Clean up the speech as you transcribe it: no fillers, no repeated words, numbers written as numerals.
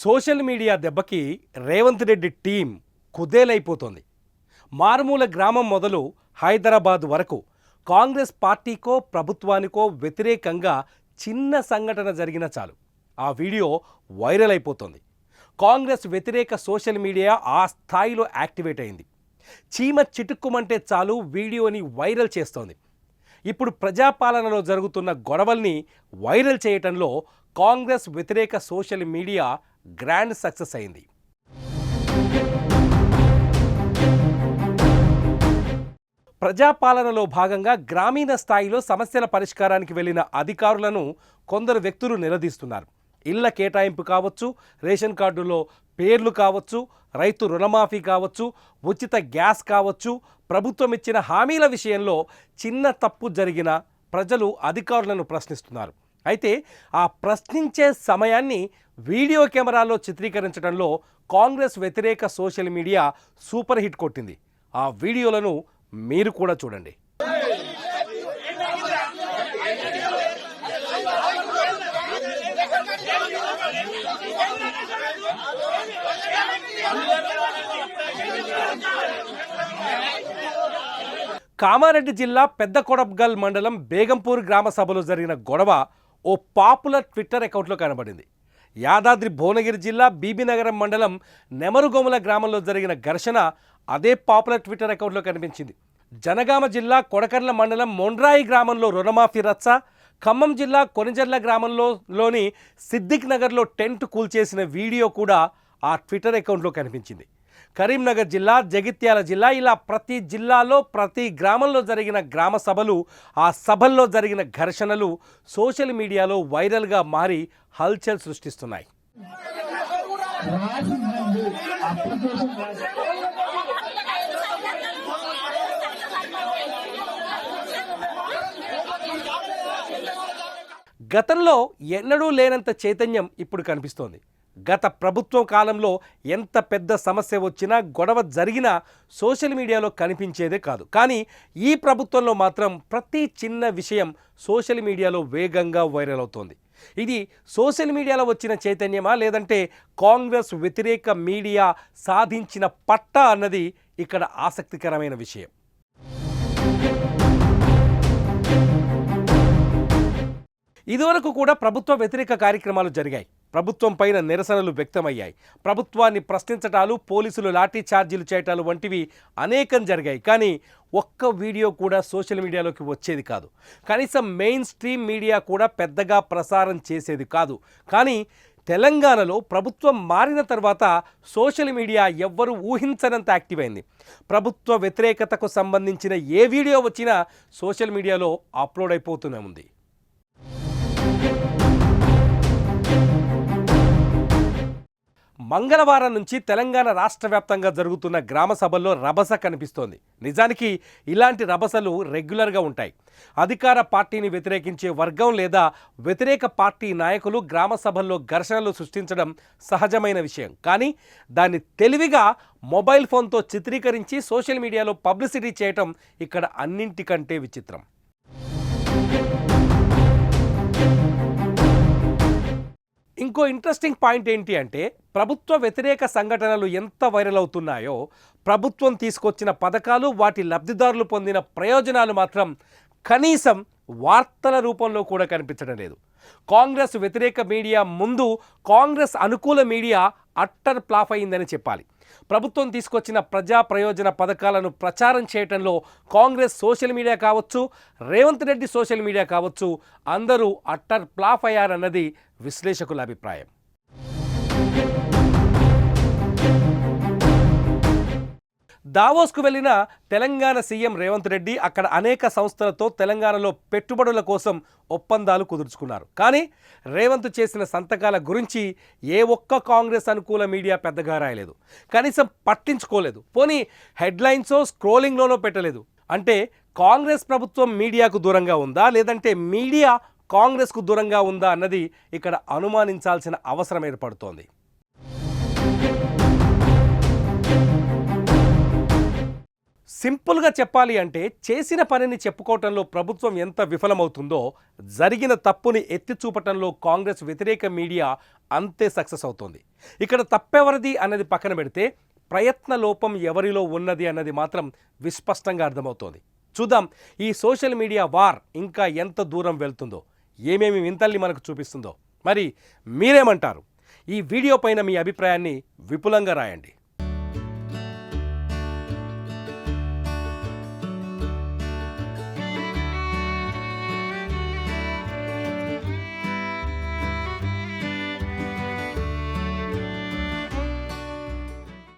Social media దెబ్బకి Revanth Reddy team కుదేలైపోతోంది. మారుమూల గ్రామం మొదలు హైదరాబాద్ వరకు కాంగ్రెస్ పార్టీకో ప్రభుత్వానికో వ్యతిరేకంగా చిన్న సంఘటన జరిగిన చాలు ఆ వీడియో వైరల్ అయిపోతుంది. కాంగ్రెస్ వ్యతిరేక సోషల్ మీడియా ఆ స్థాయిలో యాక్టివేట్ అయింది. చీమ చిటుక్కుమంటే చాలు వీడియోని వైరల్ చేస్తోంది. ఇప్పుడు ప్రజాపాలనలో జరుగుతున్న గొడవల్ని వైరల్ చేయటంలో కాంగ్రెస్ వ్యతిరేక సోషల్ మీడియా గ్రాండ్ సక్సెస్ అయింది. ప్రజాపాలనలో భాగంగా గ్రామీణ స్థాయిలో సమస్యల పరిష్కారానికి వెళ్లిన అధికారులను కొందరు వ్యక్తులు నిలదీస్తున్నారు. ఇళ్ల కేటాయింపు కావచ్చు, రేషన్ కార్డులో పేర్లు కావచ్చు, రైతు రుణమాఫీ కావచ్చు, ఉచిత గ్యాస్ కావచ్చు, ప్రభుత్వం ఇచ్చిన హామీల విషయంలో చిన్న తప్పు జరిగిన ప్రజలు అధికారులను ప్రశ్నిస్తున్నారు. అయితే ఆ ప్రశ్నించే సమయాన్ని వీడియో కెమెరాలో చిత్రీకరించడంలో కాంగ్రెస్ వ్యతిరేక సోషల్ మీడియా సూపర్ హిట్ కొట్టింది. ఆ వీడియోలను మీరు కూడా చూడండి. కామారెడ్డి జిల్లా పెద్ద కొడబ్గల్ మండలం బేగంపూర్ గ్రామ సభలో జరిగిన గొడవ ఓ పాపులర్ ట్విట్టర్ అకౌంట్లో కనబడింది. యాదాద్రి భువనగిరి జిల్లా బీబీనగరం మండలం నెమరుగొమల గ్రామంలో జరిగిన ఘర్షణ అదే పాపులర్ ట్విట్టర్ అకౌంట్లో కనిపించింది. జనగామ జిల్లా కొడకర్ల మండలం మొండ్రాయి గ్రామంలో రుణమాఫీ రచ్చ, ఖమ్మం జిల్లా కొనిజర్ల గ్రామంలోని సిద్దిక్ నగర్లో టెంట్ కూల్చేసిన వీడియో కూడా ఆ ట్విట్టర్ అకౌంట్లో కనిపించింది. కరీంనగర్ జిల్లా, జగిత్యాల జిల్లా, ఇలా ప్రతి జిల్లాలో ప్రతి గ్రామంలో జరిగిన గ్రామ సభలు, ఆ సభల్లో జరిగిన ఘర్షణలు సోషల్ మీడియాలో వైరల్గా మారి హల్చల్ సృష్టిస్తున్నాయి. గతంలో ఎన్నడూ లేనంత చైతన్యం ఇప్పుడు కనిపిస్తోంది. గత ప్రభుత్వం కాలంలో ఎంత పెద్ద సమస్య వచ్చినా, గొడవ జరిగినా సోషల్ మీడియాలో కనిపించేదే కాదు. కానీ ఈ ప్రభుత్వంలో మాత్రం ప్రతి చిన్న విషయం సోషల్ మీడియాలో వేగంగా వైరల్ అవుతోంది. ఇది సోషల్ మీడియాలో వచ్చిన చైతన్యమా, లేదంటే కాంగ్రెస్ వ్యతిరేక మీడియా సాధించిన పట్టా అన్నది ఇక్కడ ఆసక్తికరమైన విషయం. ఇదివరకు కూడా ప్రభుత్వ వ్యతిరేక కార్యక్రమాలు జరిగాయి. ప్రభుత్వం పైన నిరసనలు వ్యక్తమయ్యాయి. ప్రభుత్వాన్ని ప్రశ్నించటాలు, పోలీసులు లాఠీ ఛార్జీలు చేయటాలు వంటివి అనేకం జరిగాయి. కానీ ఒక్క వీడియో కూడా సోషల్ మీడియాలోకి వచ్చేది కాదు. కనీసం మెయిన్ స్ట్రీమ్ మీడియా కూడా పెద్దగా ప్రసారం చేసేది కాదు. కానీ తెలంగాణలో ప్రభుత్వం మారిన తర్వాత సోషల్ మీడియా ఎవ్వరూ ఊహించనంత యాక్టివ్ అయింది. ప్రభుత్వ వ్యతిరేకతకు సంబంధించిన ఏ వీడియో వచ్చినా సోషల్ మీడియాలో అప్లోడ్ అయిపోతూనే ఉంది. మంగళవారం నుంచి తెలంగాణ రాష్ట్ర వ్యాప్తంగా జరుగుతున్న గ్రామ సభల్లో రభస కనిపిస్తోంది. నిజానికి ఇలాంటి రభసలు రెగ్యులర్గా ఉంటాయి. అధికార పార్టీని వ్యతిరేకించే వర్గం లేదా వ్యతిరేక పార్టీ నాయకులు గ్రామ సభల్లో ఘర్షణలు సృష్టించడం సహజమైన విషయం. కానీ దాన్ని తెలివిగా మొబైల్ ఫోన్తో చిత్రీకరించి సోషల్ మీడియాలో పబ్లిసిటీ చేయటం ఇక్కడ అన్నింటికంటే విచిత్రం. ఇంకో ఇంట్రెస్టింగ్ పాయింట్ ఏంటి అంటే, ప్రభుత్వ వ్యతిరేక సంఘటనలు ఎంత వైరల్ అవుతున్నాయో ప్రభుత్వం తీసుకొచ్చిన పథకాలు, వాటి లబ్ధిదారులు పొందిన ప్రయోజనాలు మాత్రం కనీసం వార్తల రూపంలో కూడా కనిపించడం లేదు. కాంగ్రెస్ వ్యతిరేక మీడియా ముందు కాంగ్రెస్ అనుకూల మీడియా అట్టర్ ఫ్లాప్ అయిందని చెప్పాలి. ప్రభుత్వం తీసుకొచ్చిన ప్రజా ప్రయోజన పథకాలను ప్రచారం చేయడంలో కాంగ్రెస్ సోషల్ మీడియా కావచ్చు, రేవంత్ రెడ్డి సోషల్ మీడియా కావచ్చు, అందరూ అట్టర్ ఫ్లాప్ అయ్యారన్నది విశ్లేషకుల అభిప్రాయం. దావోస్కు వెళ్లిన తెలంగాణ సీఎం రేవంత్ రెడ్డి అక్కడ అనేక సంస్థలతో తెలంగాణలో పెట్టుబడుల కోసం ఒప్పందాలు కుదుర్చుకున్నారు. కానీ రేవంత్ చేసిన సంతకాల గురించి ఏ ఒక్క కాంగ్రెస్ అనుకూల మీడియా పెద్దగా రాయలేదు, కనీసం పట్టించుకోలేదు. పోనీ హెడ్లైన్సో స్క్రోలింగ్లోనో పెట్టలేదు. అంటే కాంగ్రెస్ ప్రభుత్వం మీడియాకు దూరంగా ఉందా, లేదంటే మీడియా కాంగ్రెస్కు దూరంగా ఉందా అన్నది ఇక్కడ అనుమానించాల్సిన అవసరం ఏర్పడుతోంది. సింపుల్గా చెప్పాలి అంటే, చేసిన పనిని చెప్పుకోవటంలో ప్రభుత్వం ఎంత విఫలమవుతుందో, జరిగిన తప్పుని ఎత్తి చూపటంలో కాంగ్రెస్ వ్యతిరేక మీడియా అంతే సక్సెస్ అవుతోంది. ఇక్కడ తప్పెవరిది అన్నది పక్కన పెడితే ప్రయత్న లోపం ఎవరిలో ఉన్నది అన్నది మాత్రం విస్పష్టంగా అర్థమవుతోంది. చూద్దాం ఈ సోషల్ మీడియా వార్ ఇంకా ఎంత దూరం వెళ్తుందో, ఏమేమి వింతల్ని మనకు చూపిస్తుందో. మరి మీరేమంటారు? ఈ వీడియో పైన మీ అభిప్రాయాన్ని విపులంగా రాయండి.